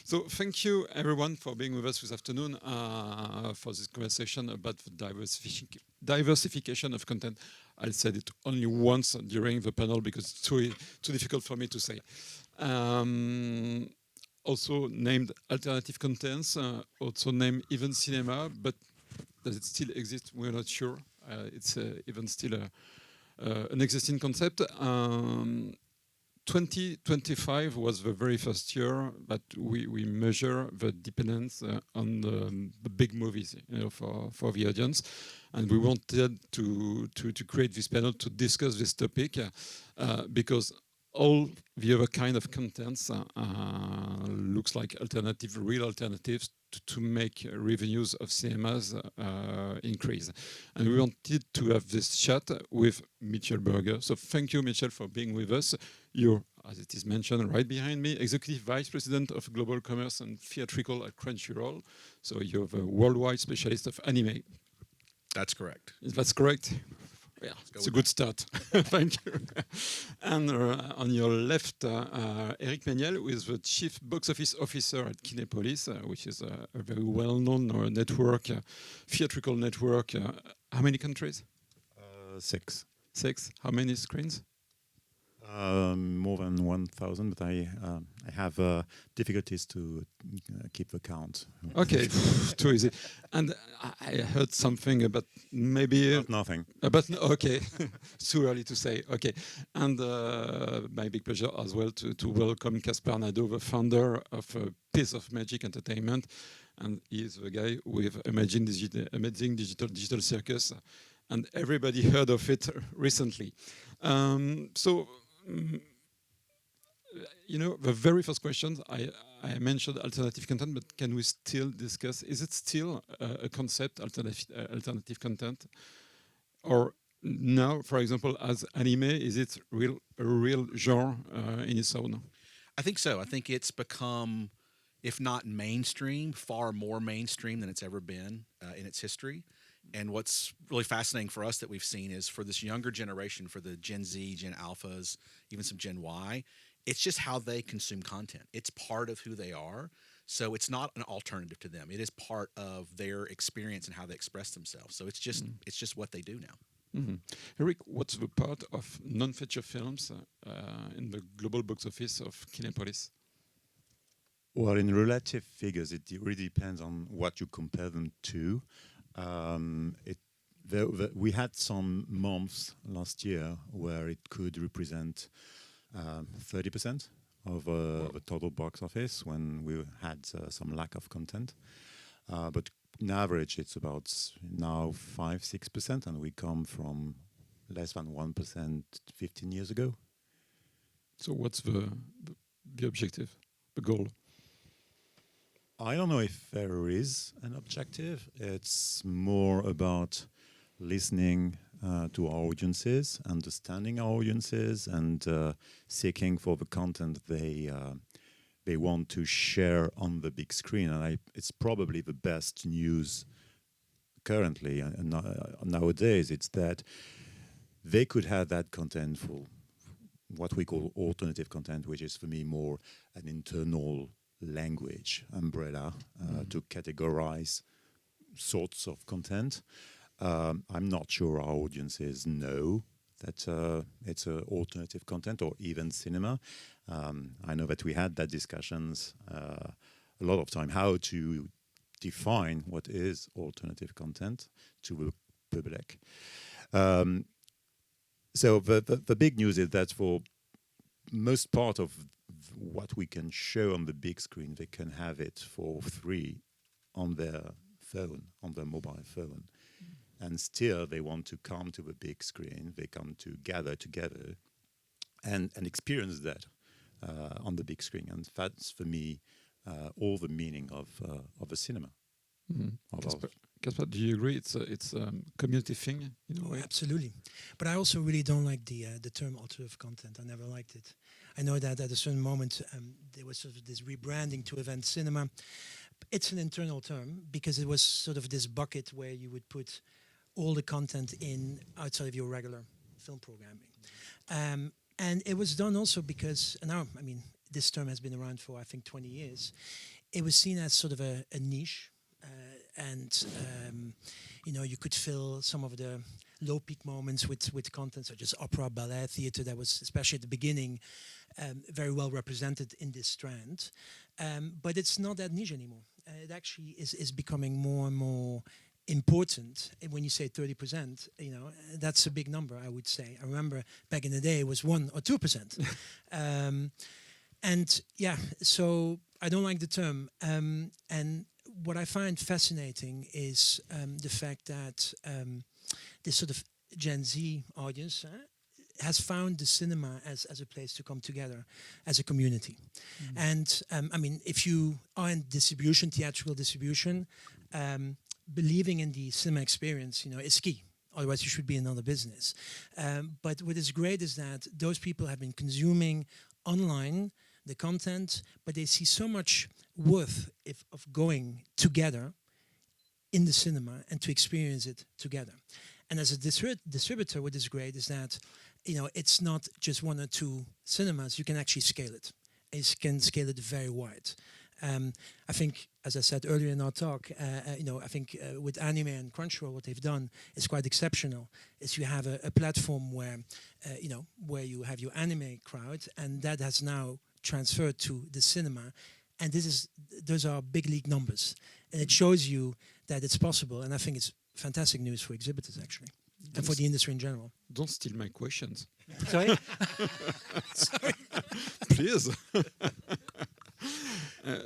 So thank you everyone for being with us this afternoon for this conversation about the diversification of content. I said it only once during the panel because it's too difficult for me to say. Also named alternative contents, also named even cinema, but does it still exist? We're not sure. It's even still an existing concept. 2025 was the very first year that we measure the dependence on the big movies, for the audience, and we wanted to create this panel to discuss this topic because all the other kind of contents looks like real alternatives to make revenues of cinemas increase. And we wanted to have this chat with Mitchel Berger. So thank you, Mitchel, for being with us. You're, as it is mentioned right behind me, Executive Vice-President of Global Commerce and Theatrical at Crunchyroll. So you're the worldwide specialist of anime. That's correct. That's correct. Yeah, it's a good start. Thank you. And on your left, Éric Meyniel, who is the Chief Box-office Officer at Kinepolis, which is a very well-known network, theatrical network. How many countries? 6. 6. How many screens? More than 1,000, but I have difficulties to keep the count. Okay, too easy. And I heard something about maybe... About nothing. Okay, it's too early to say. Okay, and my big pleasure as well to welcome Caspar Nadaud, the founder of Piece of Magic Entertainment, and he is the guy with amazing digital circus, and everybody heard of it recently. The very first question, I mentioned alternative content, but can we still discuss, is it still a concept, alternative content? Or now, for example, as anime, is it a real genre in its own? I think so. I think it's become, if not mainstream, far more mainstream than it's ever been in its history. And what's really fascinating for us that we've seen is for this younger generation, for the Gen Z, Gen Alphas, even some Gen Y, it's just how they consume content. It's part of who they are. So it's not an alternative to them. It is part of their experience and how they express themselves. So it's just what they do now. Mm-hmm. Eric, what's the part of non-feature films in the global box office of Kinepolis? Well, in relative figures, it really depends on what you compare them to. We had some months last year where it could represent 30% of the total box office when we had some lack of content. But on average, it's about now 5-6%, and we come from less than 1% 15 years ago. So what's the objective, the goal? I don't know if there is an objective. It's more about listening to our audiences, understanding our audiences, and seeking for the content they want to share on the big screen. And it's probably the best news currently nowadays. It's that they could have that content for what we call alternative content, which is for me more an internal language umbrella to categorize sorts of content. I'm not sure our audiences know that it's alternative content or even cinema. I know that we had that discussions a lot of time, how to define what is alternative content to the public. So the big news is that for most part of what we can show on the big screen, they can have it for free on their phone, on their mobile phone. And still they want to come to the big screen, they come to gather together and experience that on the big screen. And that's, for me, all the meaning of a cinema. Mm-hmm. Caspar, do you agree it's a community thing in a way? Absolutely. But I also really don't like the term alternative content. I never liked it. I know that at a certain moment there was sort of this rebranding to event cinema. It's an internal term because it was sort of this bucket where you would put all the content in outside of your regular film programming. And it was done also because now, I mean, this term has been around for, I think, 20 years, it was seen as sort of a niche. And you could fill some of the low peak moments with content such as opera, ballet, theater that was, especially at the beginning, very well represented in this strand. But it's not that niche anymore. It actually is becoming more and more important. And when you say 30%, that's a big number, I would say. I remember back in the day it was 1 or 2%. And yeah, so I don't like the term. And what I find fascinating is the fact that this sort of Gen Z audience has found the cinema as a place to come together as a community. And I mean, if you are in distribution, theatrical distribution, believing in the cinema experience, is key. Otherwise, you should be in another business. But what is great is that those people have been consuming online the content, but they see so much worth of going together in the cinema and to experience it together. And as a distributor, what is great is that it's not just 1 or 2 cinemas. You can actually scale it. You can scale it very wide. I think, as I said earlier in our talk, I think with anime and Crunchyroll, what they've done is quite exceptional. Is you have a platform where where you have your anime crowd, and that has now transferred to the cinema, and those are big league numbers, and it shows you that it's possible. And I think it's fantastic news for exhibitors actually, and for the industry in general. Don't steal my questions. Sorry. Sorry. Please.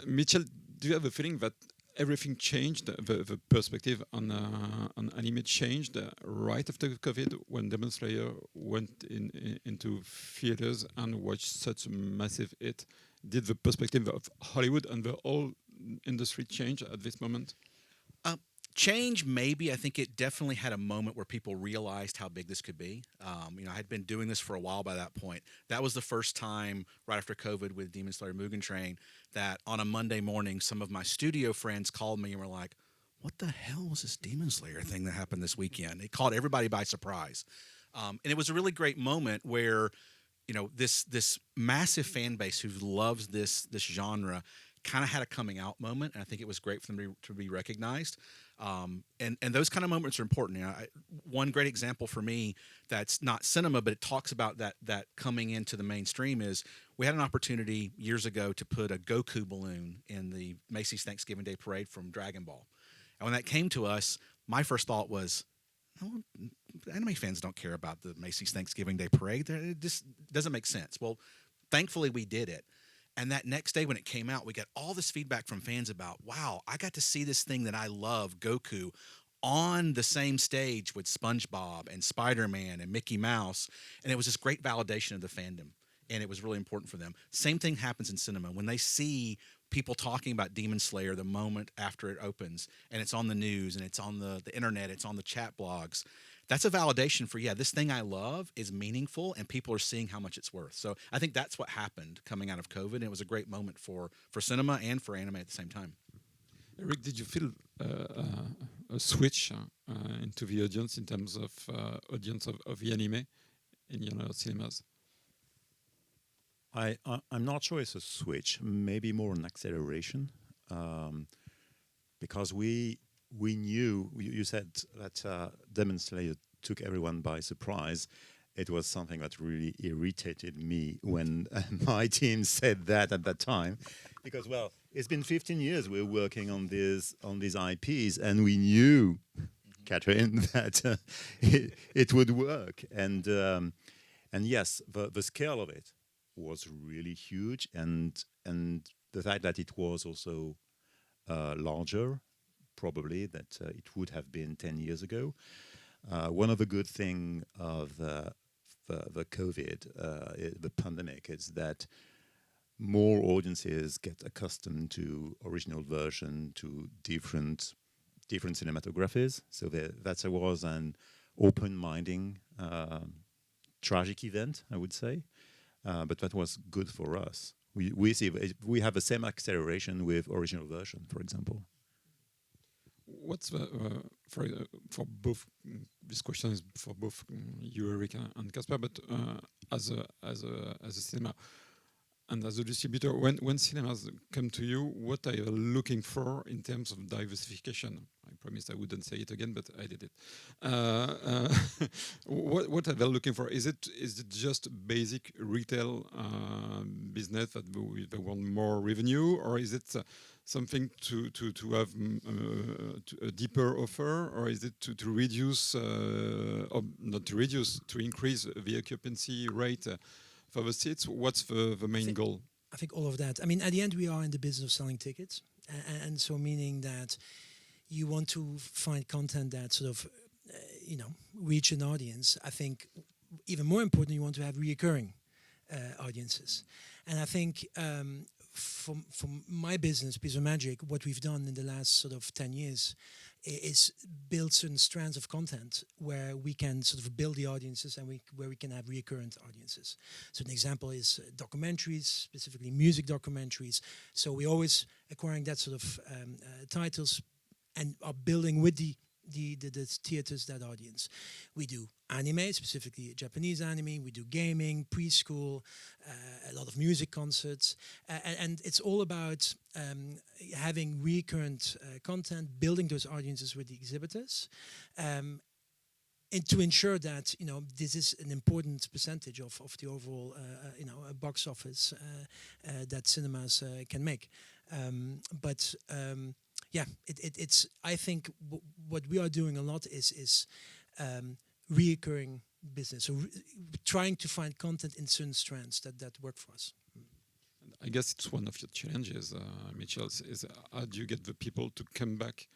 Mitchel, do you have a feeling that everything changed, the perspective on anime changed right after COVID when Demon Slayer went into theaters and watched such a massive hit? Did the perspective of Hollywood and the whole industry change at this moment? Change, maybe. I think it definitely had a moment where people realized how big this could be. I had been doing this for a while by that point. That was the first time, right after COVID with Demon Slayer Mugen Train, that on a Monday morning, some of my studio friends called me and were like, what the hell was this Demon Slayer thing that happened this weekend? It caught everybody by surprise. And it was a really great moment where, this massive fan base who loves this genre kind of had a coming out moment, and I think it was great for them to be recognized. And those kind of moments are important. One great example for me that's not cinema, but it talks about that coming into the mainstream is we had an opportunity years ago to put a Goku balloon in the Macy's Thanksgiving Day Parade from Dragon Ball. And when that came to us, my first thought was, no, anime fans don't care about the Macy's Thanksgiving Day Parade. It just doesn't make sense. Well, thankfully we did it. And that next day when it came out, we got all this feedback from fans about, wow, I got to see this thing that I love, Goku, on the same stage with SpongeBob and Spider-Man and Mickey Mouse. And it was this great validation of the fandom. And it was really important for them. Same thing happens in cinema. When they see people talking about Demon Slayer the moment after it opens, and it's on the news, and it's on the internet, it's on the chat blogs, that's a validation for, this thing I love is meaningful, and people are seeing how much it's worth. So I think that's what happened coming out of COVID, and it was a great moment for cinema and for anime at the same time. Eric, did you feel a switch into the audience in terms of audience of the anime in your cinemas? I'm not sure it's a switch, maybe more an acceleration, because we knew, you said that Demon Slayer took everyone by surprise. It was something that really irritated me when my team said that at that time, because, well, it's been 15 years we're working on these IPs, and we knew, Catherine, that it would work. And yes, the scale of it was really huge, and the fact that it was also larger, probably, that it would have been 10 years ago. One of the good things of the COVID, the pandemic, is that more audiences get accustomed to original version, to different cinematographies. So that was an open-minding, tragic event, I would say. But that was good for us. We see we have the same acceleration with original version, for example. What's for both? This question is for both you, Eric, and Caspar. But as a cinema, And as a distributor, when cinemas come to you, what are you looking for in terms of diversification? I promised I wouldn't say it again, but I did it. What are they looking for? Is it just basic retail business that they want more revenue, or is it something to have a deeper offer, or is it to reduce, or not to reduce, to increase the occupancy rate? For the seats, what's the main goal? I think all of that. I mean, at the end, we are in the business of selling tickets, and so meaning that you want to find content that sort of, reach an audience. I think even more important, you want to have reoccurring audiences, and I think from my business, Piece of Magic, what we've done in the last sort of 10 years is build certain strands of content where we can sort of build the audiences and where we can have recurrent audiences. So an example is documentaries, specifically music documentaries. So we're always acquiring that sort of titles and are building with the theaters that audience. We do anime, specifically Japanese anime. We do gaming, preschool, a lot of music concerts, and it's all about having recurrent content, building those audiences with the exhibitors, and to ensure that this is an important percentage of the overall box office that cinemas can make. It's. I think what we are doing a lot is reoccurring business. So trying to find content in certain strands that work for us. I guess it's one of your challenges, Mitchel, is how do you get the people to come back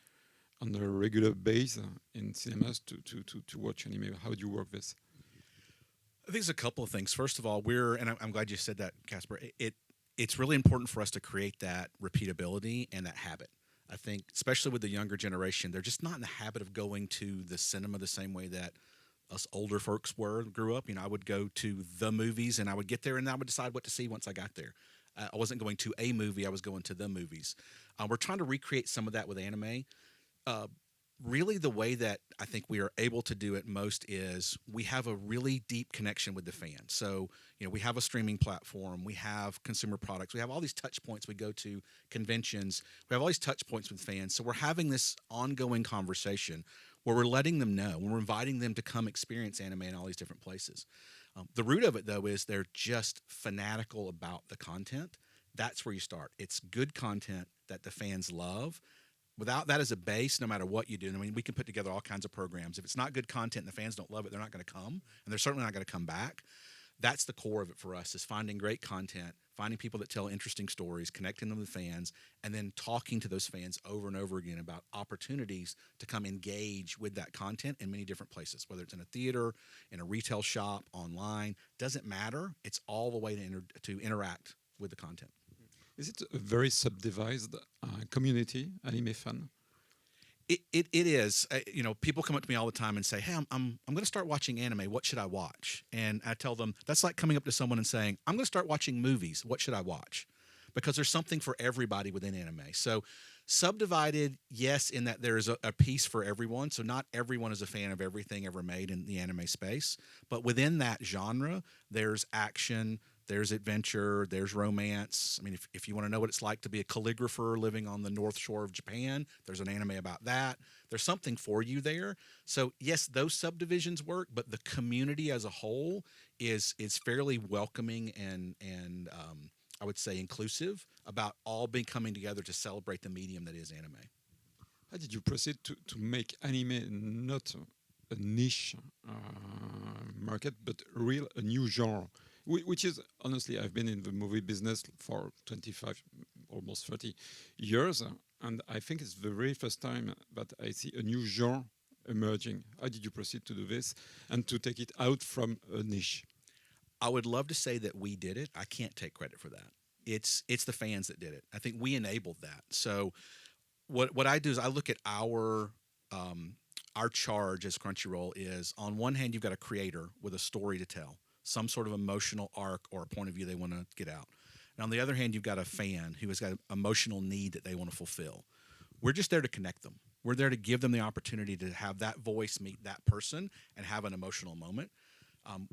on a regular basis in cinemas to watch anime? How do you work this? I think there's a couple of things. First of all, I'm glad you said that, Caspar. It's really important for us to create that repeatability and that habit. I think, especially with the younger generation, they're just not in the habit of going to the cinema the same way that us older folks grew up. I would go to the movies, and I would get there, and I would decide what to see once I got there. I wasn't going to a movie; I was going to the movies. We're trying to recreate some of that with anime. Really, the way that I think we are able to do it most is we have a really deep connection with the fans. So, we have a streaming platform, we have consumer products, we have all these touch points. We go to conventions, we have all these touch points with fans. So we're having this ongoing conversation where we're letting them know, when we're inviting them to come experience anime in all these different places. The root of it, though, is they're just fanatical about the content. That's where you start. It's good content that the fans love. Without that as a base, no matter what you do, we can put together all kinds of programs. If it's not good content and the fans don't love it, they're not going to come, and they're certainly not going to come back. That's the core of it for us, is finding great content, finding people that tell interesting stories, connecting them with fans, and then talking to those fans over and over again about opportunities to come engage with that content in many different places, whether it's in a theater, in a retail shop, online. Doesn't matter. It's all the way to interact with the content. Is it a very subdivided community, anime fan? It is. People come up to me all the time and say, "Hey, I'm going to start watching anime. What should I watch?" And I tell them that's like coming up to someone and saying, "I'm going to start watching movies. What should I watch?" Because there's something for everybody within anime. So subdivided, yes, in that there is a piece for everyone. So not everyone is a fan of everything ever made in the anime space, but within that genre, there's action, there's adventure, there's romance. If you want to know what it's like to be a calligrapher living on the North Shore of Japan, there's an anime about that. There's something for you there. So yes, those subdivisions work, but the community as a whole is fairly welcoming and I would say inclusive about all coming together to celebrate the medium that is anime. How did you proceed to make anime not a niche market, but a new genre? Which is, honestly, I've been in the movie business for 25, almost 30 years, and I think it's the very first time that I see a new genre emerging. How did you proceed to do this and to take it out from a niche? I would love to say that we did it. I can't take credit for that. It's the fans that did it. I think we enabled that. So what I do is I look at our charge as Crunchyroll is, on one hand, you've got a creator with a story to tell, some sort of emotional arc or a point of view they want to get out. And on the other hand, you've got a fan who has got an emotional need that they want to fulfill. We're just there to connect them. We're there to give them the opportunity to have that voice meet that person and have an emotional moment.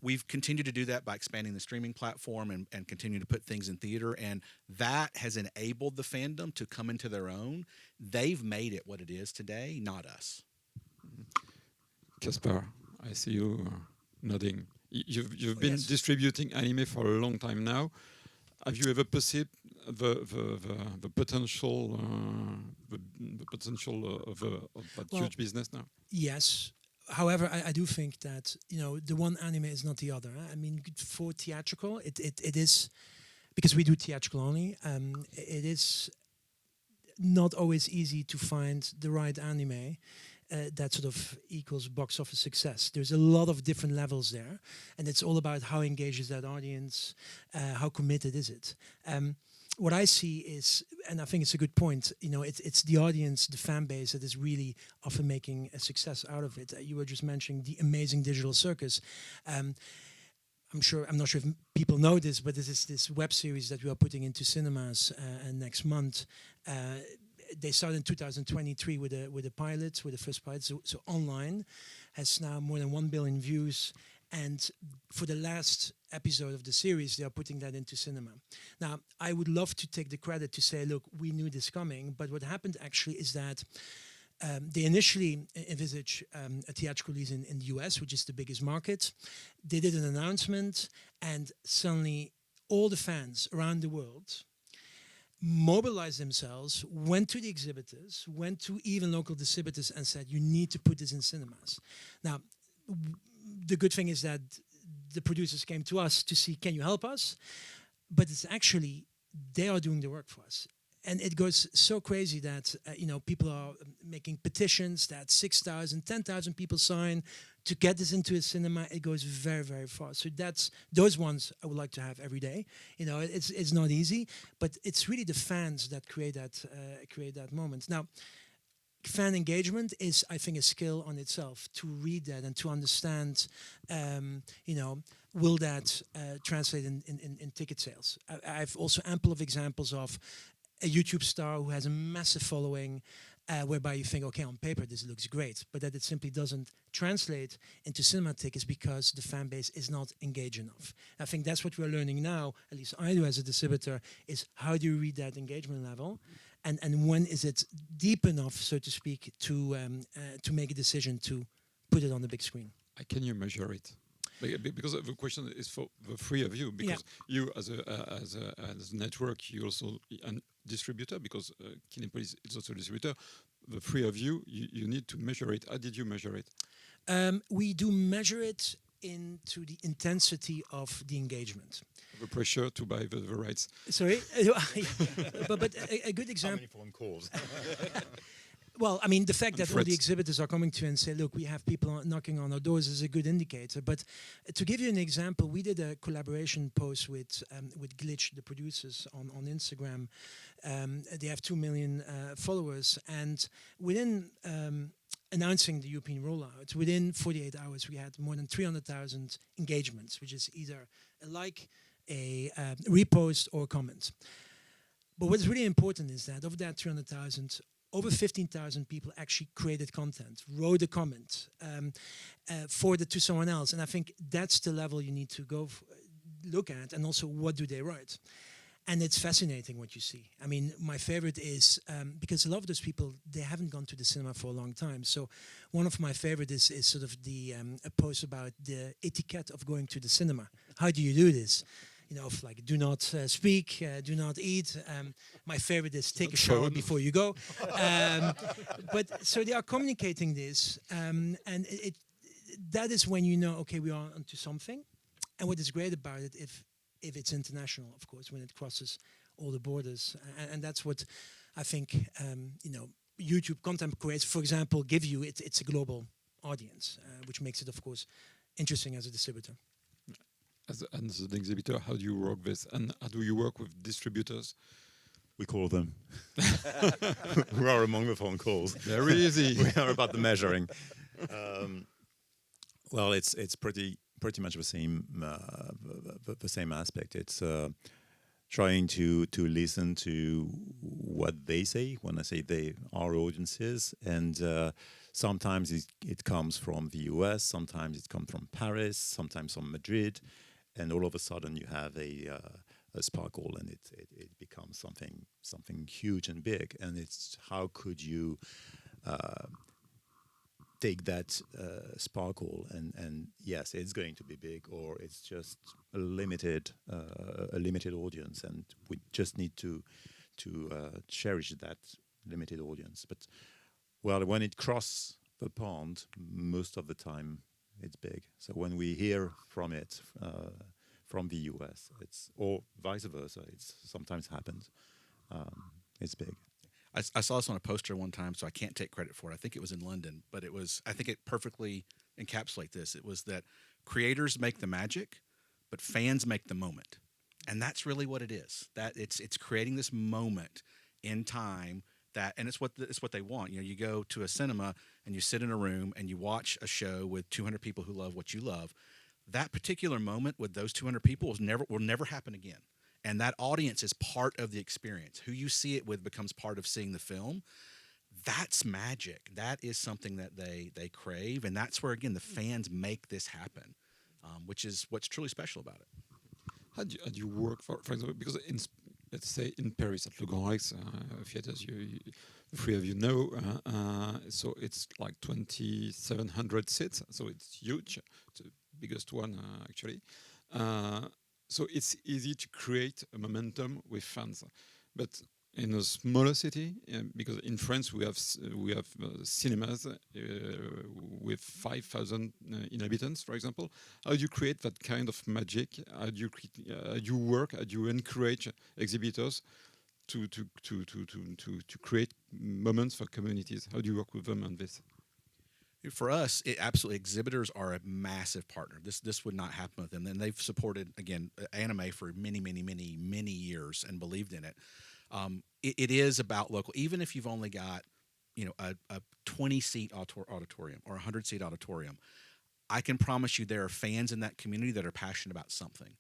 We've continued to do that by expanding the streaming platform and continue to put things in theater, and that has enabled the fandom to come into their own. They've made it what it is today, not us. Caspar, I see you nodding. You've been Yes. distributing anime for a long time now. Have you ever perceived the potential of that Well, huge business now? Yes. However, I do think that the one anime is not the other. I mean, for theatrical, it is, because we do theatrical only. It is not always easy to find the right anime that sort of equals box office success. There's a lot of different levels there, and it's all about how engaged is that audience, how committed is it. What I see is, and I think it's a good point, it's the audience, the fan base that is really often making a success out of it. You were just mentioning the amazing digital circus. I'm not sure if people know this, but this is this web series that we are putting into cinemas next month. They started in 2023 with the pilot, with the first pilot. So online has now more than 1 billion views. And for the last episode of the series, they are putting that into cinema. Now, I would love to take the credit to say, look, we knew this coming. But what happened actually is that they initially envisaged a theatrical release in the US, which is the biggest market. They did an announcement, and suddenly all the fans around the world mobilized themselves, went to the exhibitors, went to even local distributors and said, you need to put this in cinemas. Now, the good thing is that the producers came to us to see, can you help us? But it's actually, they are doing the work for us. And it goes so crazy that, people are making petitions that 6,000, 10,000 people sign to get this into a cinema. It goes very, very fast. So those ones I would like to have every day. It's not easy, but it's really the fans that create that moment. Now, fan engagement is, I think, a skill on itself, to read that and to understand, will that translate in ticket sales? I've also ample of examples of a YouTube star who has a massive following, whereby you think, okay, on paper this looks great, but that it simply doesn't translate into cinema tickets because the fan base is not engaged enough. I think that's what we're learning now, at least I do as a distributor, is how do you read that engagement level, and when is it deep enough, so to speak, to make a decision to put it on the big screen. Can you measure it? Because the question is for the three of you, because you as a network, you also a distributor, because Kinepolis is also a distributor. The three of you need to measure it. How did you measure it? We do measure it into the intensity of the engagement. The pressure to buy the rights. Sorry, but a good example. How many phone calls? Well, I mean, the fact that all the threats. exhibitors are coming to you and say, look, we have people knocking on our doors is a good indicator. But to give you an example, we did a collaboration post with Glitch, the producers, on Instagram. They have 2 million followers. And within announcing the European rollout, within 48 hours, we had more than 300,000 engagements, which is either a like, a repost, or a comment. But what's really important is that of that 300,000, over 15,000 people actually created content, wrote a comment, forwarded to someone else. And I think that's the level you need to go look at, and also what do they write. And it's fascinating what you see. I mean, my favorite is, because a lot of those people, they haven't gone to the cinema for a long time. So one of my favorite is sort of a post about the etiquette of going to the cinema. How do you do this? Like, do not speak, do not eat. My favorite is take a shower before you go. But so they are communicating this, and that is when you know, okay, we are onto something. And what is great about it, if it's international, of course, when it crosses all the borders, and that's what I think, YouTube content creators, for example, give you. It's a global audience, which makes it, of course, interesting as a distributor. As an exhibitor, how do you work this? And how do you work with distributors? We call them. We are among the phone calls. Very easy. We are about the measuring. Well, it's pretty much the same aspect. It's trying to listen to what they say. When I say they, our audiences, and sometimes it comes from the US, sometimes it comes from Paris, sometimes from Madrid, and all of a sudden you have a sparkle, and it becomes something huge and big. And it's how could you take that sparkle and yes, it's going to be big, or it's just a limited audience, and we just need to cherish that limited audience. But well, when it crosses the pond, most of the time it's big. So when we hear from it from the US, it's, or vice versa, it's sometimes happens. It's big. I saw this on a poster one time, so I can't take credit for it. I think it was in London, but I think it perfectly encapsulates this. It was that creators make the magic, but fans make the moment. And that's really what it is. That it's creating this moment in time and it's what they want. You know, you go to a cinema and you sit in a room and you watch a show with 200 people who love what you love. That particular moment with those 200 people will never happen again. And that audience is part of the experience. Who you see it with becomes part of seeing the film. That's magic. That is something that they crave. And that's where, again, the fans make this happen, which is what's truly special about it. How do you work, for example, because let's say in Paris at Le Grand Rex theaters, the three of you know, so it's like 2,700 seats, so it's huge. It's the biggest one, actually. So it's easy to create a momentum with fans, but in a smaller city, because in France we have cinemas with 5,000 inhabitants, for example. How do you create that kind of magic? How do you work? How do you encourage exhibitors to create moments for communities? How do you work with them on this? For us, absolutely, exhibitors are a massive partner. This would not happen with them. And they've supported, again, anime for many years and believed in it. It is about local. Even if you've only got, a 20-seat auditorium or a 100-seat auditorium, I can promise you there are fans in that community that are passionate about something.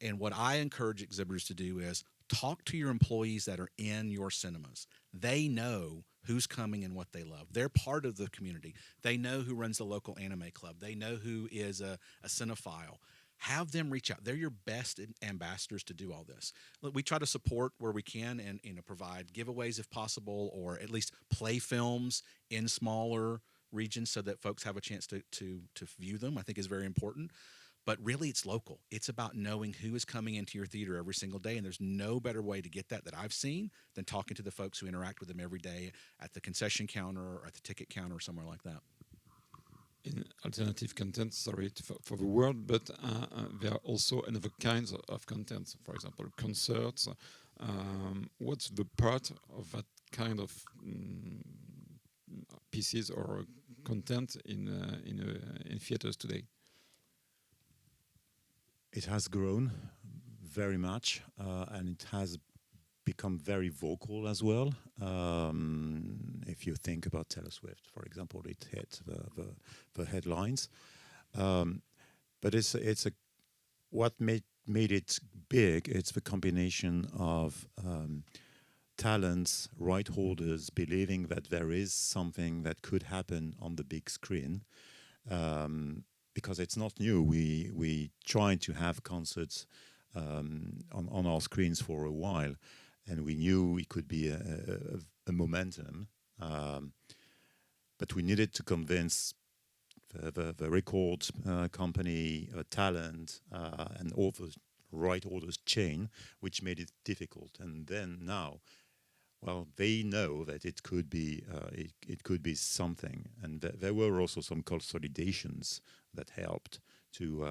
And what I encourage exhibitors to do is talk to your employees that are in your cinemas. They know who's coming and what they love. They're part of the community. They know who runs the local anime club. They know who is a cinephile. Have them reach out. They're your best ambassadors to do all this. Look, we try to support where we can and provide giveaways if possible, or at least play films in smaller regions so that folks have a chance to view them, I think is very important. But really, it's local. It's about knowing who is coming into your theater every single day, and there's no better way to get that I've seen than talking to the folks who interact with them every day at the concession counter or at the ticket counter or somewhere like that. In alternative content, sorry for the word, but there are also another kinds of content. For example, concerts. What's the part of that kind of pieces or content in theaters today? It has grown very much, and it has become very vocal as well. If you think about Taylor Swift, for example, it hit the headlines. But it's what made it big. It's the combination of talents, right holders believing that there is something that could happen on the big screen. Because it's not new. We tried to have concerts on our screens for a while, and we knew it could be a momentum, but we needed to convince the record company, talent, and all the right orders chain, which made it difficult. And then now, well, they know that it could be something, and there were also some consolidations that helped to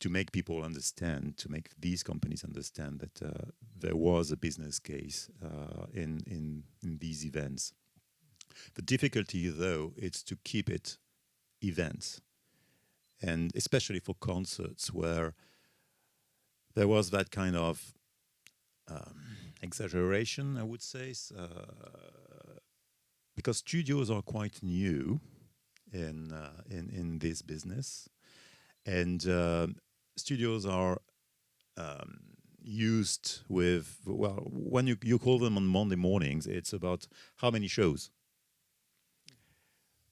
make people understand, to make these companies understand that there was a business case in these events. The difficulty, though, is to keep it events, and especially for concerts where there was that kind of exaggeration, I would say, because studios are quite new in this business, and studios are used with, well, when you call them on Monday mornings, it's about how many shows.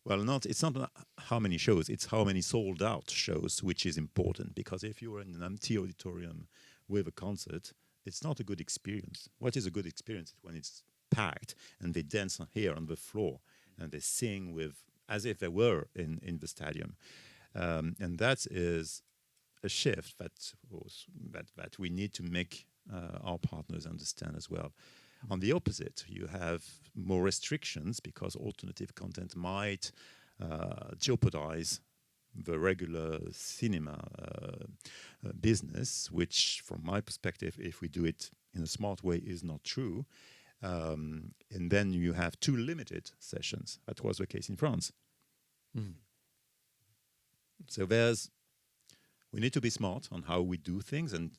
Well, it's not how many shows, it's how many sold out shows, which is important, because if you're in an empty auditorium with a concert, it's not a good experience. What is a good experience? When it's packed and they dance here on the floor and they sing with as if they were in the stadium. And that is a shift that we need to make our partners understand as well. On the opposite, you have more restrictions because alternative content might jeopardize the regular cinema business, which, from my perspective, if we do it in a smart way, is not true. And then you have too limited sessions. That was the case in France. Mm. So we need to be smart on how we do things and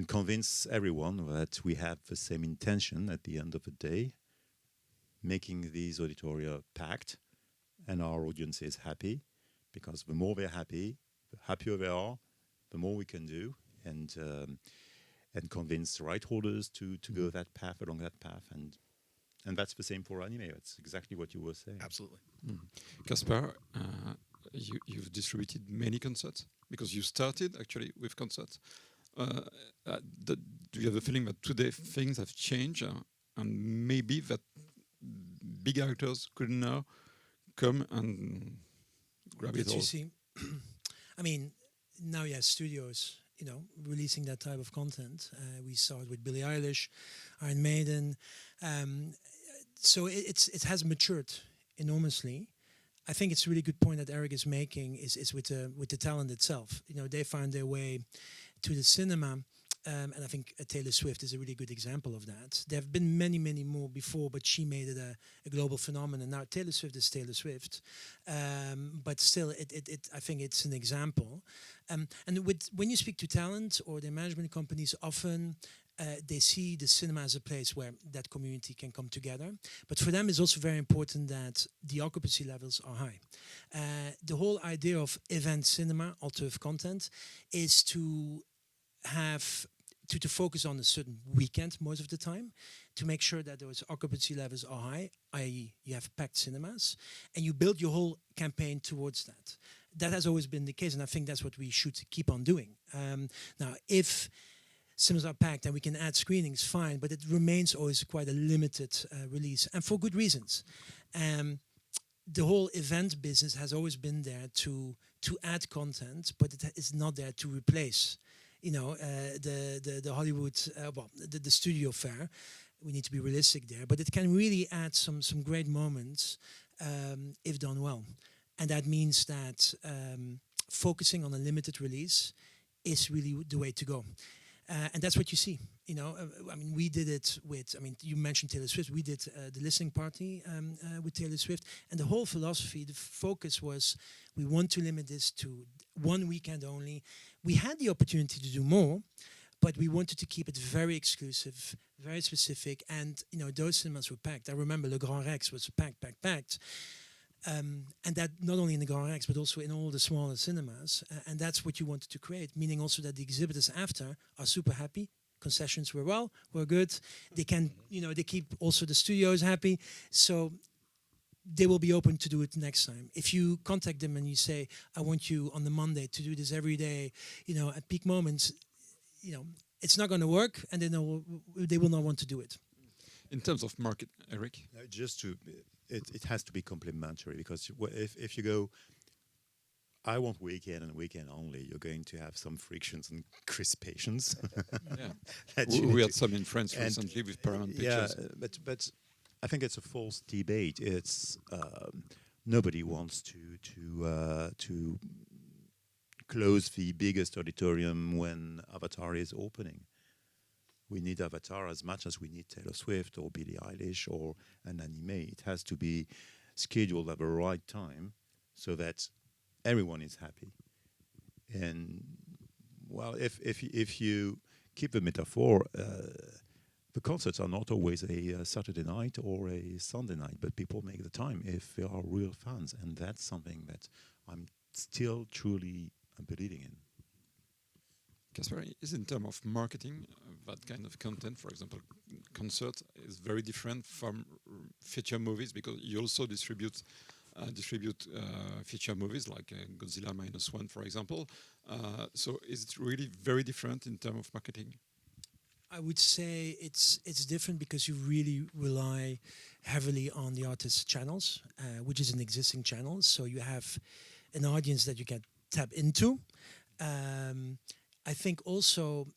convince everyone that we have the same intention at the end of the day, making these auditoria packed and our audience is happy, because the more they're happy, the happier they are, the more we can do, and convince the right holders to go that path, along that path, and that's the same for anime. It's exactly what you were saying. Absolutely. Caspar, you've distributed many concerts because you started actually with concerts. Do you have a feeling that today things have changed and maybe that big actors could now come and grab it all? You see, I mean, now you have studios, releasing that type of content. We saw it with Billie Eilish, Iron Maiden. So it has matured enormously. I think it's a really good point that Eric is making is with the talent itself. They find their way to the cinema, and I think Taylor Swift is a really good example of that. There have been many, many more before, but she made it a global phenomenon. Now Taylor Swift is Taylor Swift, but still, I think it's an example. And when you speak to talent or their management companies, often they see the cinema as a place where that community can come together. But for them, it's also very important that the occupancy levels are high. The whole idea of event cinema, alternative content, is to have to focus on a certain weekend most of the time, to make sure that those occupancy levels are high, i.e. you have packed cinemas, and you build your whole campaign towards that. That has always been the case, and I think that's what we should keep on doing. Now, if cinemas are packed and we can add screenings, fine, but it remains always quite a limited release, and for good reasons. The whole event business has always been there to add content, but it is not there to replace, the Hollywood, the studio fare. We need to be realistic there, but it can really add some great moments if done well, and that means that focusing on a limited release is really the way to go. And that's what you see, we did it with, you mentioned Taylor Swift. We did the listening party with Taylor Swift. And the whole philosophy, the focus was, we want to limit this to one weekend only. We had the opportunity to do more, but we wanted to keep it very exclusive, very specific. And, those cinemas were packed. I remember Le Grand Rex was packed. And that not only in the Grand Rex, but also in all the smaller cinemas. And that's what you wanted to create, meaning also that the exhibitors after are super happy. Concessions were good. They can, they keep also the studios happy. So they will be open to do it next time. If you contact them and you say, I want you on the Monday to do this every day, at peak moments, it's not going to work, and they will not want to do it. In terms of market, Eric? It has to be complementary, because if you go, I want weekend and weekend only, you're going to have some frictions and crispations. Yeah. We had some in France recently with Paramount Pictures. Yeah, but I think it's a false debate. It's nobody wants to close the biggest auditorium when Avatar is opening. We need Avatar as much as we need Taylor Swift or Billie Eilish or an anime. It has to be scheduled at the right time so that everyone is happy. And, well, if you keep the metaphor, the concerts are not always a Saturday night or a Sunday night, but people make the time if they are real fans. And that's something that I'm still truly believing in. Caspar, is in terms of marketing, that kind of content, for example, concert, is very different from feature movies because you also distribute feature movies like Godzilla -1, for example. So is it really very different in terms of marketing? I would say it's different because you really rely heavily on the artist's channels, which is an existing channel. So you have an audience that you can tap into. I think also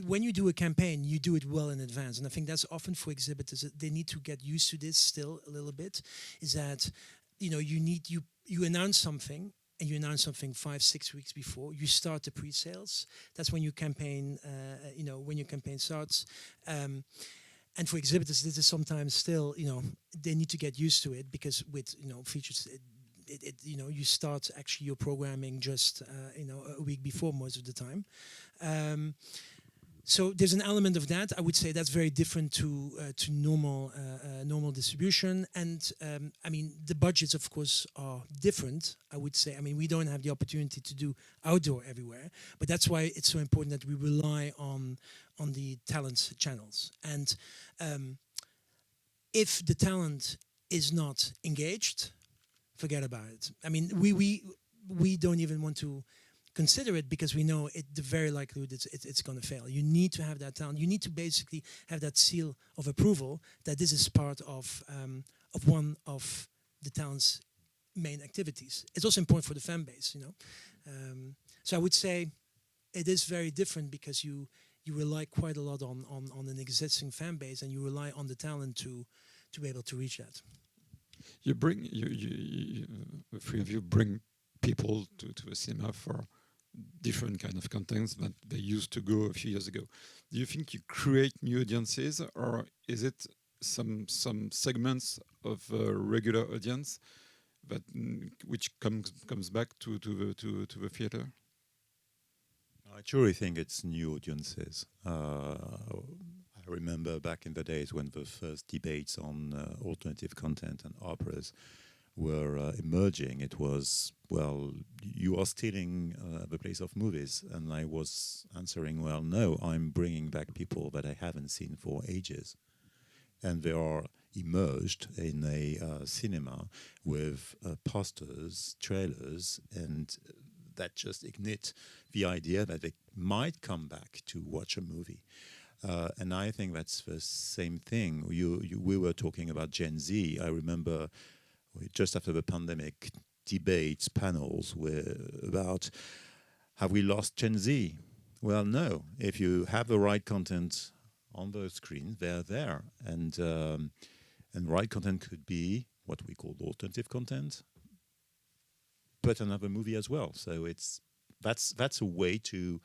when you do a campaign, you do it well in advance, and I think that's often for exhibitors. They need to get used to this still a little bit. Is that you announce something. And you announce something 5-6 weeks before you start the pre-sales. That's when your campaign, when your campaign starts. And for exhibitors, this is sometimes still, they need to get used to it because with features, you start actually your programming just a week before most of the time. So there's an element of that. I would say that's very different to normal distribution. And I mean, the budgets, of course, are different. I would say. I mean, we don't have the opportunity to do outdoor everywhere, but that's why it's so important that we rely on the talent channels. And if the talent is not engaged, forget about it. I mean, we don't even want to consider it because we know the very likelihood it's going to fail. You need to have that talent. You need to basically have that seal of approval that this is part of one of the talent's main activities. It's also important for the fan base, So I would say it is very different because you rely quite a lot on an existing fan base and you rely on the talent to be able to reach that. You bring the three of you bring people to the cinema for different kind of contents that they used to go a few years ago. Do you think you create new audiences, or is it some segments of a regular audience that which comes back to the theater? I truly think it's new audiences. I remember back in the days when the first debates on alternative content and operas were emerging. It was, well, you are stealing the place of movies. And I was answering, well, no, I'm bringing back people that I haven't seen for ages. And they are immersed in a cinema with posters, trailers, and that just ignite the idea that they might come back to watch a movie. And I think that's the same thing. We were talking about Gen Z. I remember just after the pandemic, debates, panels were about, have we lost Gen Z? Well, no. If you have the right content on the screen, they're there. And right content could be what we call alternative content, but another movie as well. So that's a way to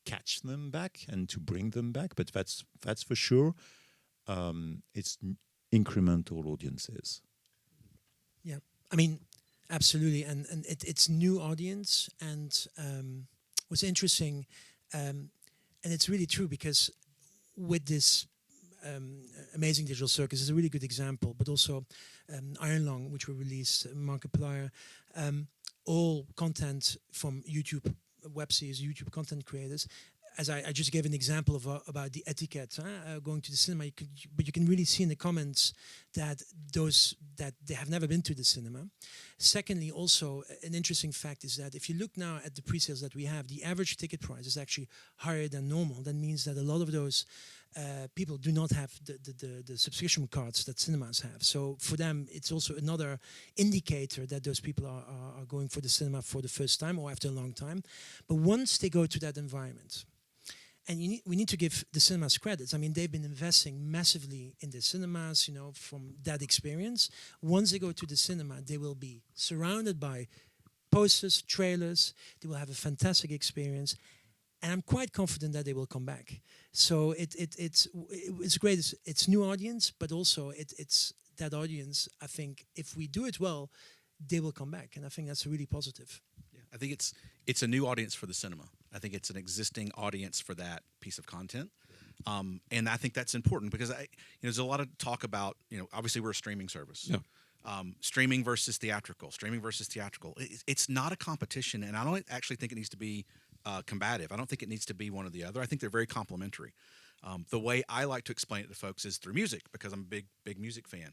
catch them back and to bring them back. But that's for sure. It's incremental audiences. Yeah, I mean, absolutely, and it's new audience, and what's interesting, and it's really true because with this amazing digital circus is a really good example, but also Iron Lung, which we released, Markiplier, all content from YouTube web series, YouTube content creators. As I just gave an example of about the etiquette, going to the cinema, but you can really see in the comments that they have never been to the cinema. Secondly, also an interesting fact is that if you look now at the pre-sales that we have, the average ticket price is actually higher than normal. That means that a lot of those people do not have the subscription cards that cinemas have. So for them, it's also another indicator that those people are going for the cinema for the first time or after a long time. But once they go to that environment, and we need to give the cinemas credits. I mean, they've been investing massively in the cinemas, from that experience. Once they go to the cinema, they will be surrounded by posters, trailers. They will have a fantastic experience. And I'm quite confident that they will come back. So it's great. It's new audience, but also it's that audience. I think if we do it well, they will come back. And I think that's really positive. Yeah, I think it's a new audience for the cinema. I think it's an existing audience for that piece of content. And I think that's important because there's a lot of talk about, obviously we're a streaming service. Yeah. Streaming versus theatrical. It's not a competition, and I don't actually think it needs to be combative. I don't think it needs to be one or the other. I think they're very complementary. The way I like to explain it to folks is through music, because I'm a big music fan.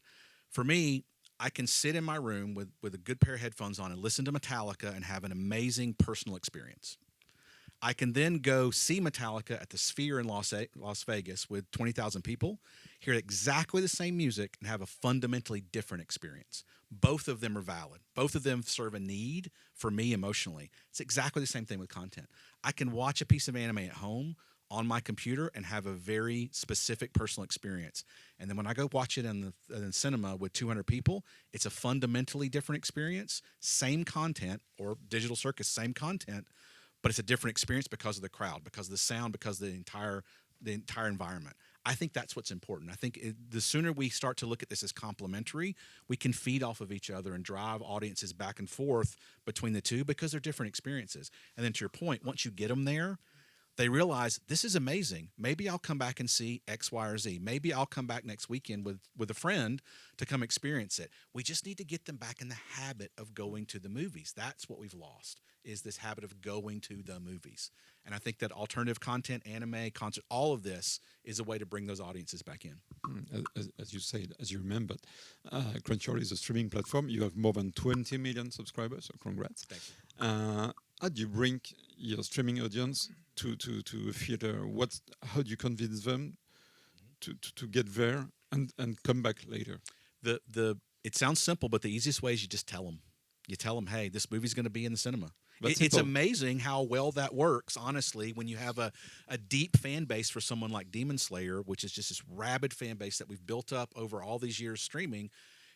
For me, I can sit in my room with a good pair of headphones on and listen to Metallica and have an amazing personal experience. I can then go see Metallica at the Sphere in Las Vegas with 20,000 people, hear exactly the same music, and have a fundamentally different experience. Both of them are valid. Both of them serve a need for me emotionally. It's exactly the same thing with content. I can watch a piece of anime at home on my computer and have a very specific personal experience. And then when I go watch it in the cinema with 200 people, it's a fundamentally different experience. Same content, or digital circus, same content, but it's a different experience because of the crowd, because of the sound, because of the entire environment. I think that's what's important. I think the sooner we start to look at this as complementary, we can feed off of each other and drive audiences back and forth between the two, because they're different experiences. And then to your point, once you get them there, they realize this is amazing. Maybe I'll come back and see X, Y, or Z. Maybe I'll come back next weekend with a friend to come experience it. We just need to get them back in the habit of going to the movies. That's what we've lost, is this habit of going to the movies. And I think that alternative content, anime, concert, all of this is a way to bring those audiences back in. As you said, as you remembered, Crunchyroll is a streaming platform. You have more than 20 million subscribers, so congrats. Thank you. How do you bring your streaming audience to a theater? How do you convince them to get there and come back later? It sounds simple, but the easiest way is you just tell them. You tell them, hey, this movie's going to be in the cinema. It's amazing how well that works, honestly, when you have a deep fan base for someone like Demon Slayer, which is just this rabid fan base that we've built up over all these years streaming.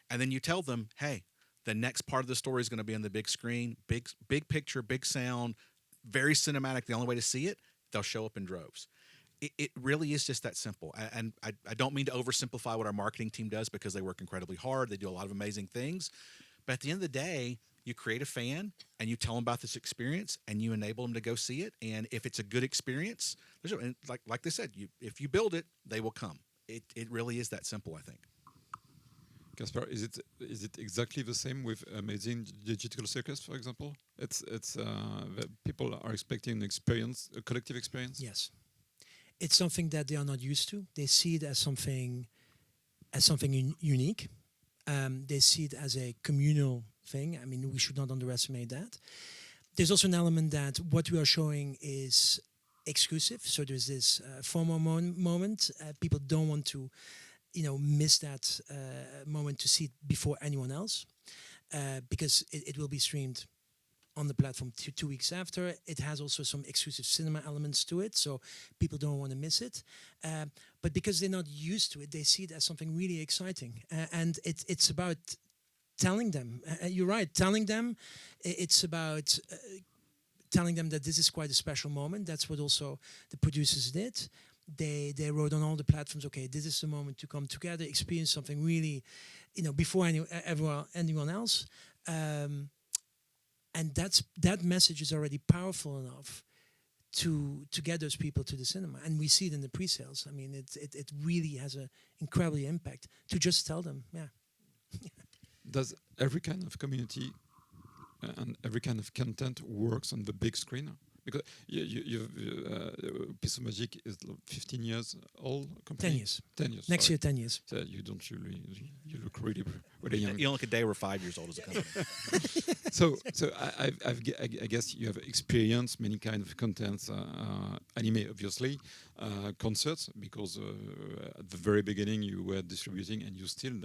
And then you tell them, hey, the next part of the story is going to be on the big screen, big picture, big sound, very cinematic. The only way to see it, they'll show up in droves. It really is just that simple. And I don't mean to oversimplify what our marketing team does, because they work incredibly hard. They do a lot of amazing things. But at the end of the day, you create a fan and you tell them about this experience and you enable them to go see it. And if it's a good experience, like they said, if you build it, they will come. It really is that simple, I think. Caspar, is it exactly the same with Amazing Digital Circus, for example? It's people are expecting an experience, a collective experience. Yes, it's something that they are not used to. They see it as something unique. They see it as a communal thing. I mean, we should not underestimate that. There's also an element that what we are showing is exclusive. So there's this FOMO moment. People don't want to miss that moment to see it before anyone else, because it will be streamed on the platform 2 weeks after. It has also some exclusive cinema elements to it, so people don't want to miss it. But because they're not used to it, they see it as something really exciting, and it's about telling them. You're right, telling them. It's about telling them that this is quite a special moment. That's what also the producers did. They wrote on all the platforms, okay, this is the moment to come together, experience something really, before anyone else. And that message is already powerful enough to get those people to the cinema. And we see it in the pre-sales. I mean, it really has an incredible impact to just tell them, yeah. Does every kind of community and every kind of content works on the big screen? Because Piece of Magic is 15 years old. Company? 10 years. 10 years. Next year, 10 years. So you look really young. You don't look a day we're 5 years old as a company. So I guess you have experienced many kind of contents, anime obviously, concerts, because at the very beginning you were distributing, and you still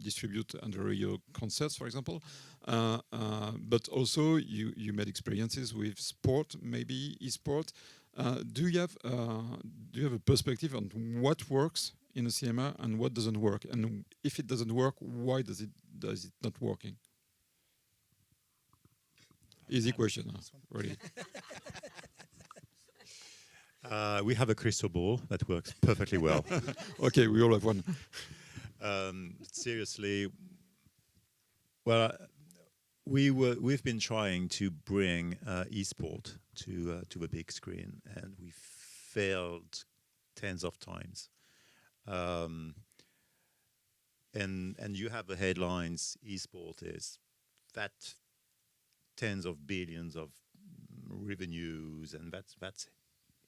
distribute under your concerts, for example. But also you made experiences with sport, maybe e-sport. Do you have a perspective on what works in a cinema and what doesn't work? And if it doesn't work, why does it not working? Easy question, really. We have a crystal ball that works perfectly well. Okay, we all have one. Seriously, well, we've been trying to bring e-sport to the big screen, and we failed tens of times. And you have the headlines: e-sport is that tens of billions of revenues, and that's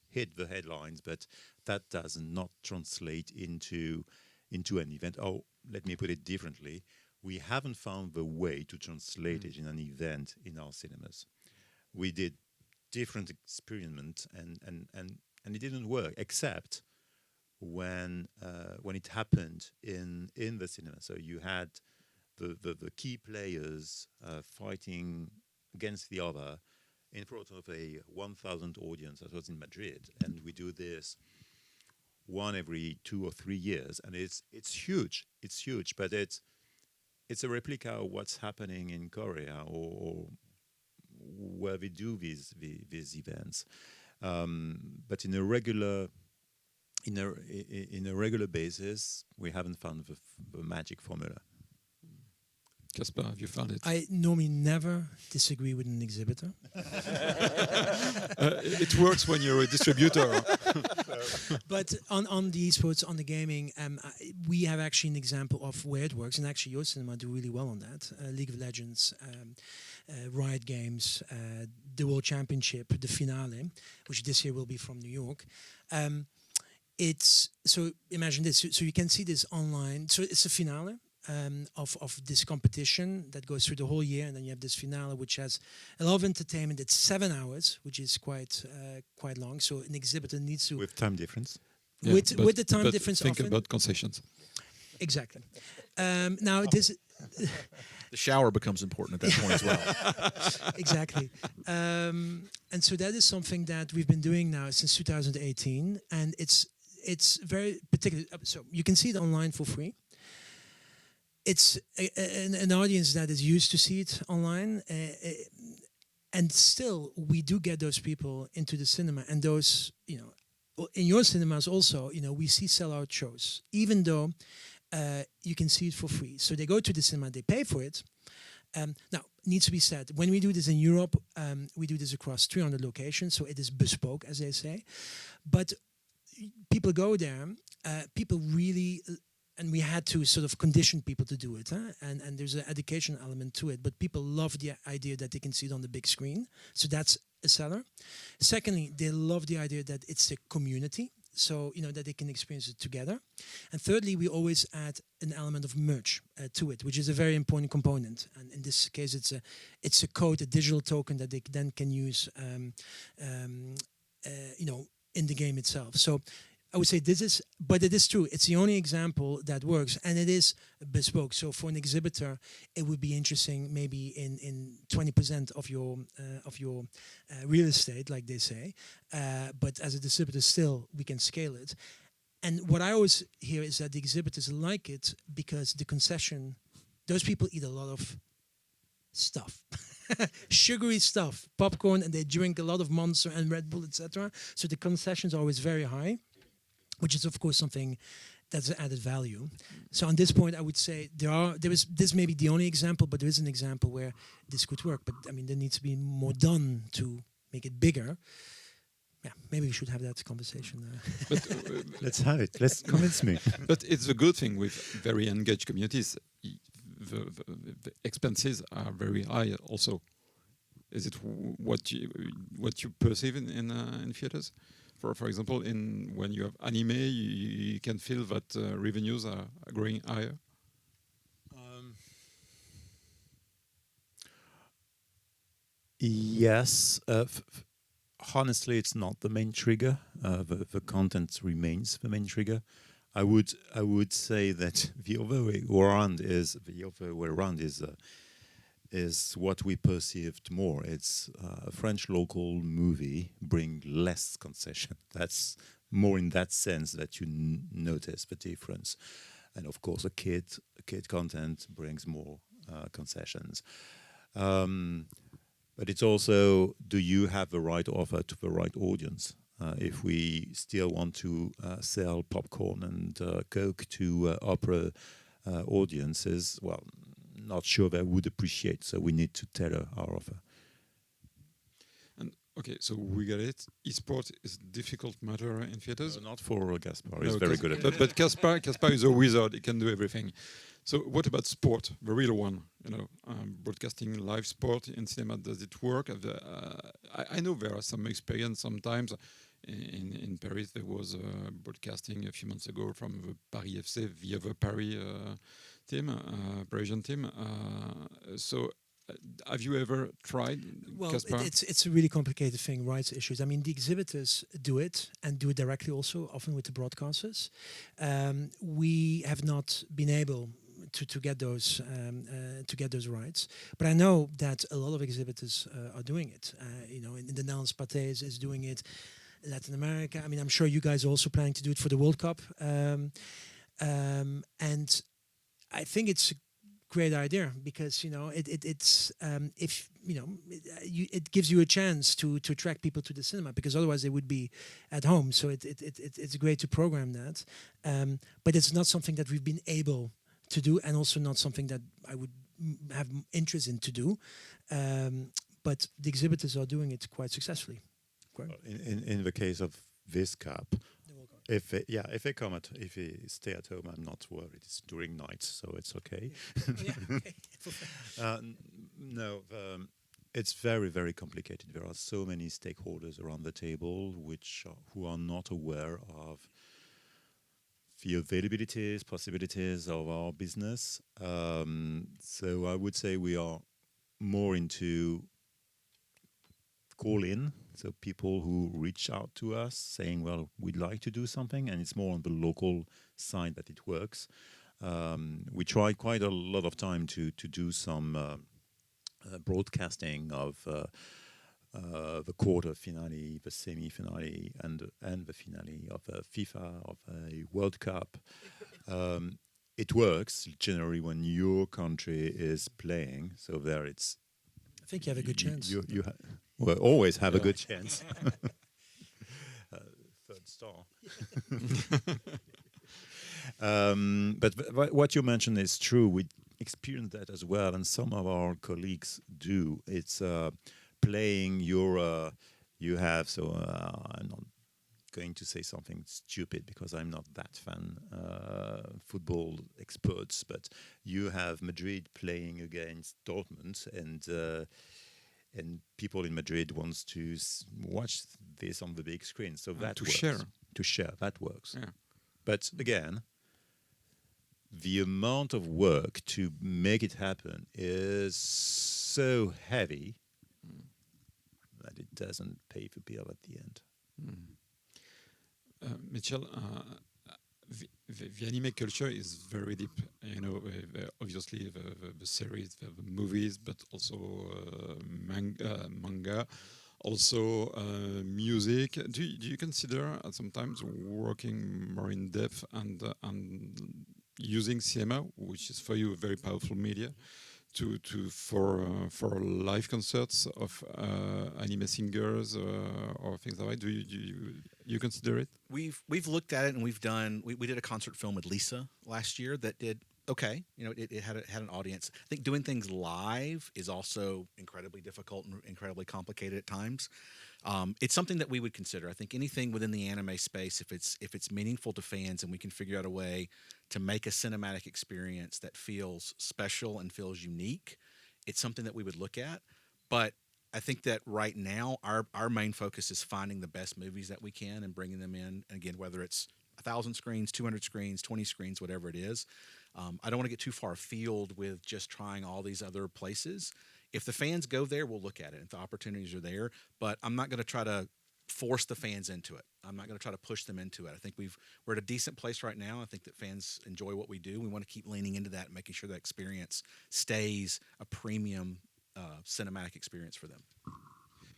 hit the headlines, but that does not translate into an event. Oh, let me put it differently. We haven't found the way to translate it in an event in our cinemas. We did different experiments, and it didn't work, except when it happened in the cinema. So you had the key players fighting against the other in front of a 1,000 audience. That was in Madrid, and we do this one every 2 or 3 years, and it's huge. It's huge, but it's a replica of what's happening in Korea or where we do these events. But in a regular basis, we haven't found the magic formula. Caspar, have you found it? I normally never disagree with an exhibitor. It works when you're a distributor. But on the esports, on the gaming, we have actually an example of where it works, and actually your cinema do really well on that. League of Legends, Riot Games, the World Championship, the finale, which this year will be from New York. It's so imagine this. So you can see this online. So it's a finale. Of this competition that goes through the whole year, and then you have this finale which has a lot of entertainment. It's 7 hours, which is quite long. So an exhibitor needs to with time difference. Yeah, with the time difference. Think often. about concessions. Exactly. Now this The shower becomes important at that point as well. exactly, and so that is something that we've been doing now since 2018, and it's very particular. So you can see it online for free. It's an audience that is used to see it online, and still we do get those people into the cinema, and those, in your cinemas also, we see sellout shows, even though you can see it for free. So they go to the cinema, they pay for it. Now, needs to be said, when we do this in Europe, we do this across 300 locations, so it is bespoke, as they say. But people go there, people really... And we had to sort of condition people to do it, and there's an education element to it. But people love the idea that they can see it on the big screen, so that's a seller. Secondly, they love the idea that it's a community, so that they can experience it together. And thirdly, we always add an element of merch to it, which is a very important component. And in this case, it's a code, a digital token that they then can use, in the game itself. So I would say but it is true. It's the only example that works, and it is bespoke. So for an exhibitor, it would be interesting maybe in 20% of your real estate, like they say. But as a distributor, still we can scale it. And what I always hear is that the exhibitors like it because the concession, those people eat a lot of stuff. Sugary stuff, popcorn, and they drink a lot of Monster and Red Bull, etc. So the concessions are always very high, which is of course something that's an added value. So on this point, I would say this may be the only example, but there is an example where this could work. But I mean, there needs to be more done to make it bigger. Yeah, maybe we should have that conversation. But, let's have it. Let's convince me. But it's a good thing with very engaged communities. The expenses are very high. Also, is it what you perceive in theaters? For example, when you have anime, you can feel that revenues are growing higher. Yes. Honestly, it's not the main trigger. The content remains the main trigger. I would say that the other way around is what we perceived more. It's a French local movie bring less concession. That's more in that sense that you notice the difference. And of course, a kid content brings more concessions. But it's also, do you have the right offer to the right audience? If we still want to sell popcorn and Coke to opera audiences, well, not sure they would appreciate, so we need to tailor our offer. And okay, so we get it. Esport is a difficult matter in theaters. Not for Caspar. He's very good at it. But Caspar is a wizard. He can do everything. So what about sport, the real one? broadcasting live sport in cinema, does it work? I know there are some experience sometimes. In Paris, there was broadcasting a few months ago from the Paris FC, the other Paris team, Parisian team. Have you ever tried, Well, Caspar? it's a really complicated thing, rights issues. I mean, the exhibitors do it and do it directly also, often with the broadcasters. We have not been able to get those rights, but I know that a lot of exhibitors are doing it. In the Netherlands, Pathé is doing it. Latin America. I mean, I'm sure you guys are also planning to do it for the World Cup, and I think it's a great idea because it gives you a chance to attract people to the cinema, because otherwise they would be at home. So it's great to program that, but it's not something that we've been able to do, and also not something that I would have interest in to do. But the exhibitors are doing it quite successfully. In the case of this cup, if they stay at home, I'm not worried. It's during nights, so it's okay. No, it's very, very complicated. There are so many stakeholders around the table who are not aware of the availabilities, possibilities of our business. So I would say we are more into call-in. So people who reach out to us saying, well, we'd like to do something, and it's more on the local side that it works. We tried quite a lot of time to do some broadcasting of the quarter finale, the semi-finale, and the finale of a FIFA, of a World Cup. It works generally when your country is playing. So there it's... I think you have a good chance. You will always have a good chance. Third star. But what you mentioned is true. We experience that as well, and some of our colleagues do. It's playing your... you have... So I'm not going to say something stupid because I'm not that fan football experts, but you have Madrid playing against Dortmund, and people in Madrid wants to watch this on the big screen. So that to works. share, that works. Yeah. But again, the amount of work to make it happen is so heavy that it doesn't pay the bill at the end. Mitchel, the anime culture is very deep. Obviously the series, the movies, but also manga, also music. Do you consider sometimes working more in depth and using cinema, which is for you a very powerful media, for live concerts of anime singers or things like that? Do you consider it? We've looked at it, and we did a concert film with Lisa last year that did okay. It had an audience. I think doing things live is also incredibly difficult and incredibly complicated at times. It's something that we would consider. I think anything within the anime space, if it's meaningful to fans and we can figure out a way to make a cinematic experience that feels special and feels unique, it's something that we would look at. But I think that right now our main focus is finding the best movies that we can and bringing them in. And again, whether it's 1,000 screens, 200 screens, 20 screens, whatever it is. I don't want to get too far afield with just trying all these other places. If the fans go there, we'll look at it. If the opportunities are there, but I'm not going to try to force the fans into it. I'm not going to try to push them into it. I think we're at a decent place right now. I think that fans enjoy what we do. We want to keep leaning into that and making sure that experience stays a premium cinematic experience for them.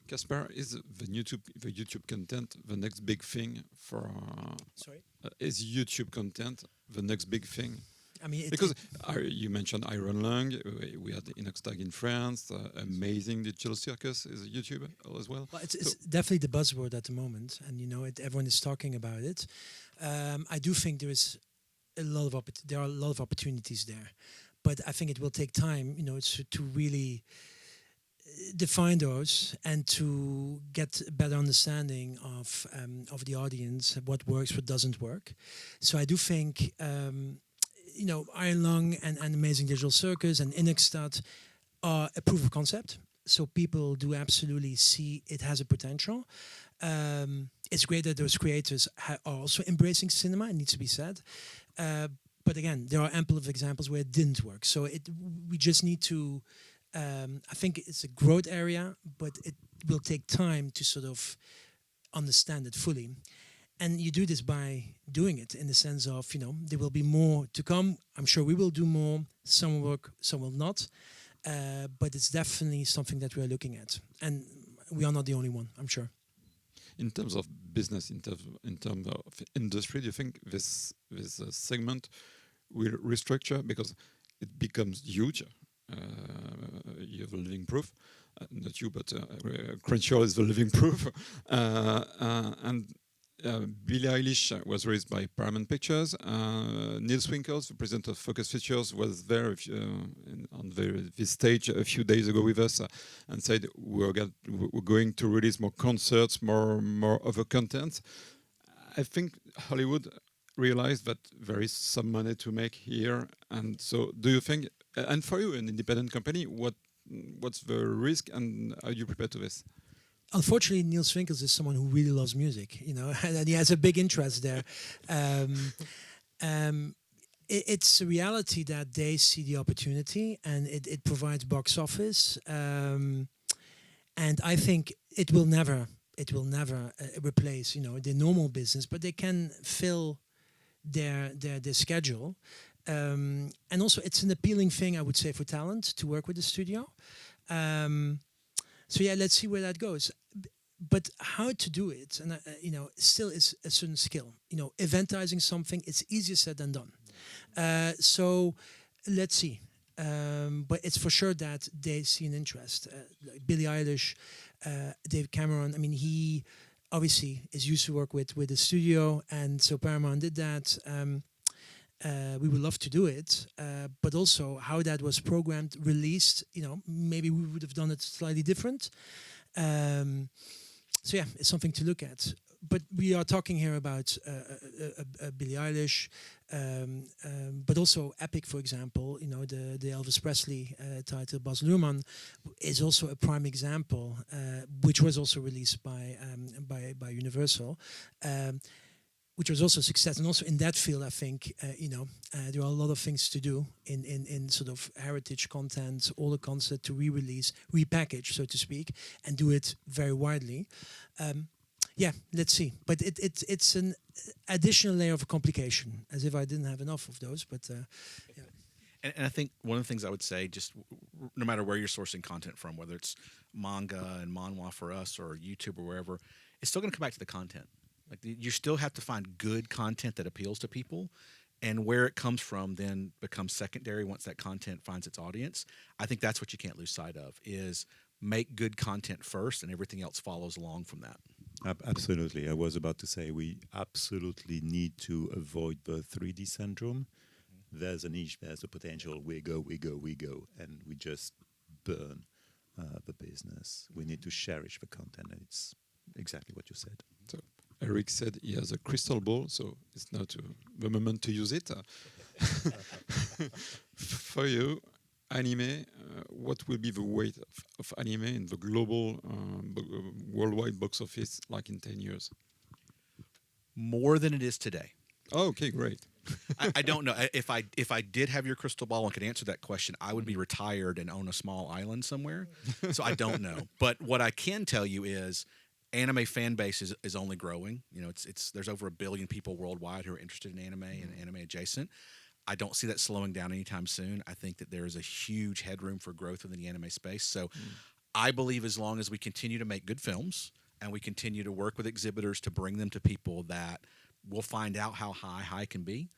Caspar, is the YouTube content the next big thing for? Sorry? Is YouTube content the next big thing? I mean, because you mentioned Iron Lung, we had Inoxtag in France, amazing Digital Circus is YouTube as well. Well, it's definitely the buzzword at the moment, and everyone is talking about it. I do think there are a lot of opportunities there, but I think it will take time, to really define those and to get a better understanding of the audience, what works, what doesn't work. So I do think Iron Lung and Amazing Digital Circus and Inexstat are a proof of concept. So people do absolutely see it has a potential. It's great that those creators are also embracing cinema, it needs to be said. But again, there are ample of examples where it didn't work. So we just need to, I think it's a growth area, but it will take time to sort of understand it fully. And you do this by doing it in the sense of, there will be more to come. I'm sure we will do more. Some will work, some will not. But it's definitely something that we are looking at. And we are not the only one, I'm sure. In terms of business, in terms of industry, do you think this segment will restructure because it becomes huge? You have a living proof. Not you, but Crunchyroll is the living proof. And Billie Eilish was raised by Paramount Pictures. Niels Winkels, the president of Focus Features, was there on this stage a few days ago with us and said we're going to release more concerts, more other content. I think Hollywood realized that there is some money to make here. And so do you think, and for you, an independent company, what's the risk and are you prepared to this? Unfortunately, Niels Winkels is someone who really loves music, and he has a big interest there. It's a reality that they see the opportunity, and it provides box office. And I think it will never replace, the normal business, but they can fill their schedule. And also, it's an appealing thing, I would say, for talent to work with the studio. So yeah, let's see where that goes. But how to do it, and still is a certain skill. Eventizing something, it's easier said than done. So let's see. But it's for sure that they see an interest. Like Billie Eilish, Dave Cameron. I mean, he obviously is used to work with the studio, and so Paramount did that. We would love to do it, but also how that was programmed, released, maybe we would have done it slightly different. So yeah, it's something to look at. But we are talking here about Billie Eilish, but also Epic, for example. The Elvis Presley title, Baz Luhrmann, is also a prime example, which was also released by Universal. Which was also a success, and also in that field, I think there are a lot of things to do in sort of heritage content, all the concept to re-release, repackage, so to speak, and do it very widely. Yeah, let's see. But it's an additional layer of complication, as if I didn't have enough of those. But yeah. And I think one of the things I would say, just no matter where you're sourcing content from, whether it's manga and manhwa for us or YouTube or wherever, it's still going to come back to the content. Like you still have to find good content that appeals to people, and where it comes from then becomes secondary once that content finds its audience. I think that's what you can't lose sight of, is make good content first and everything else follows along from that. Absolutely. I was about to say we absolutely need to avoid the 3D syndrome. There's a niche, there's a potential, we go, and we just burn the business. We need to cherish the content, and it's exactly what you said. So Éric said he has a crystal ball, so it's now the moment to use it. For you, anime, what will be the weight of anime in the global, worldwide box office like in 10 years? More than it is today. Oh, okay, great. I don't know. If I did have your crystal ball and could answer that question, I would be retired and own a small island somewhere. So I don't know. But what I can tell you is anime fan base is only growing. There's over 1 billion people worldwide who are interested in anime and anime adjacent. I don't see that slowing down anytime soon. I think that there is a huge headroom for growth within the anime space. So I believe as long as we continue to make good films and we continue to work with exhibitors to bring them to people, that we'll find out how high can be.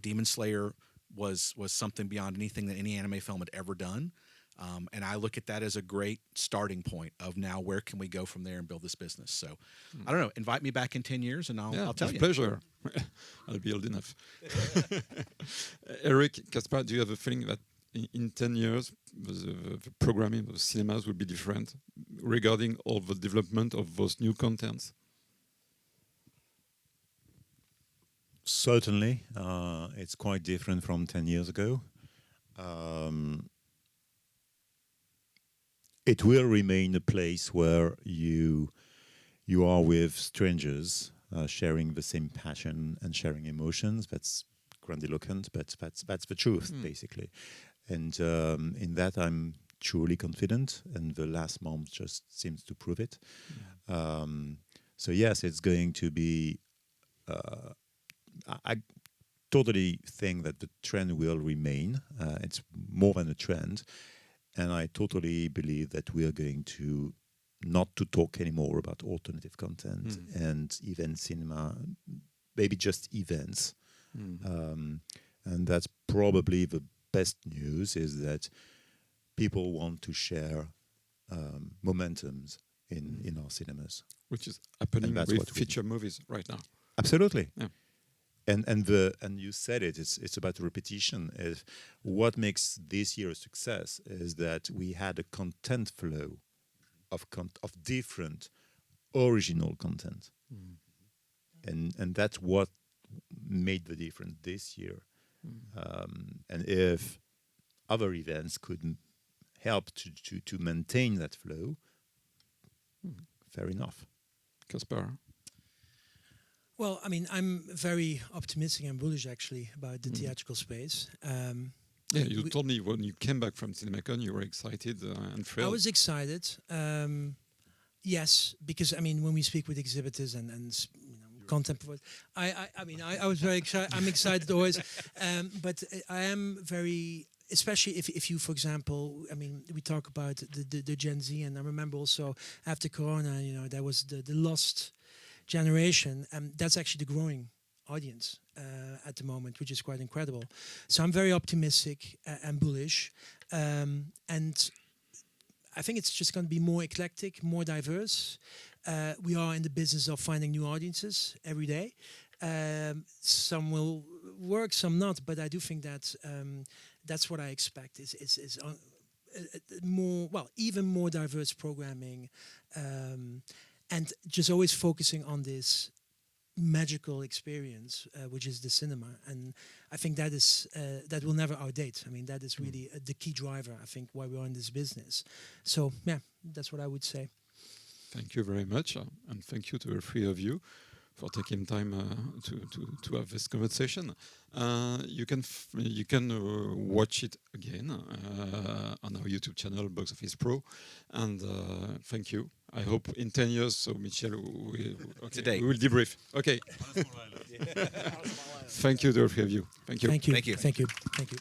Demon Slayer was something beyond anything that any anime film had ever done. And I look at that as a great starting point of now where can we go from there and build this business. So I don't know, invite me back in 10 years and I'll tell you. Pleasure. I'll be old enough. Eric, Caspar, do you have a feeling that in 10 years the programming of cinemas will be different regarding all the development of those new contents? Certainly, it's quite different from 10 years ago. It will remain a place where you are with strangers, sharing the same passion and sharing emotions. That's grandiloquent, but that's the truth, basically. And in that, I'm truly confident, and the last month just seems to prove it. So yes, it's going to be. I totally think that the trend will remain. It's more than a trend, and I totally believe that we are going to not to talk anymore about alternative content and event cinema, maybe just events. And that's probably the best news, is that people want to share momentums in our cinemas, which is happening that's with what we feature movies right now. Absolutely. Yeah. And you said it. It's about repetition. What makes this year a success is that we had a content flow of different original content, and that's what made the difference this year. And if other events could help to maintain that flow, fair enough. Caspar? Well, I mean, I'm very optimistic and bullish actually about the theatrical space. Yeah, you told me when you came back from CinemaCon, you were excited and thrilled. I was excited. Yes, because I mean, when we speak with exhibitors and content providers, I was very excited. I'm excited always, but I am very. Especially if you, for example, I mean, we talk about the Gen Z, and I remember also after Corona, there was the lost generation, and that's actually the growing audience at the moment, which is quite incredible. So I'm very optimistic and bullish, and I think it's just going to be more eclectic, more diverse. We are in the business of finding new audiences every day. Some will work, some not, but I do think that that's what I expect. Is more, well, even more diverse programming, and just always focusing on this magical experience, which is the cinema. And I think that is that will never outdate. I mean, that is really the key driver, I think, why we are in this business. So yeah, that's what I would say. Thank you very much, and thank you to the three of you for taking time to have this conversation. You can watch it again on our YouTube channel, Box-office Pro, and thank you. I hope in 10 years, so Mitchel, we will debrief. Okay. Thank you to the three of you. Thank you. Thank you. Thank you. Thank you. Thank you.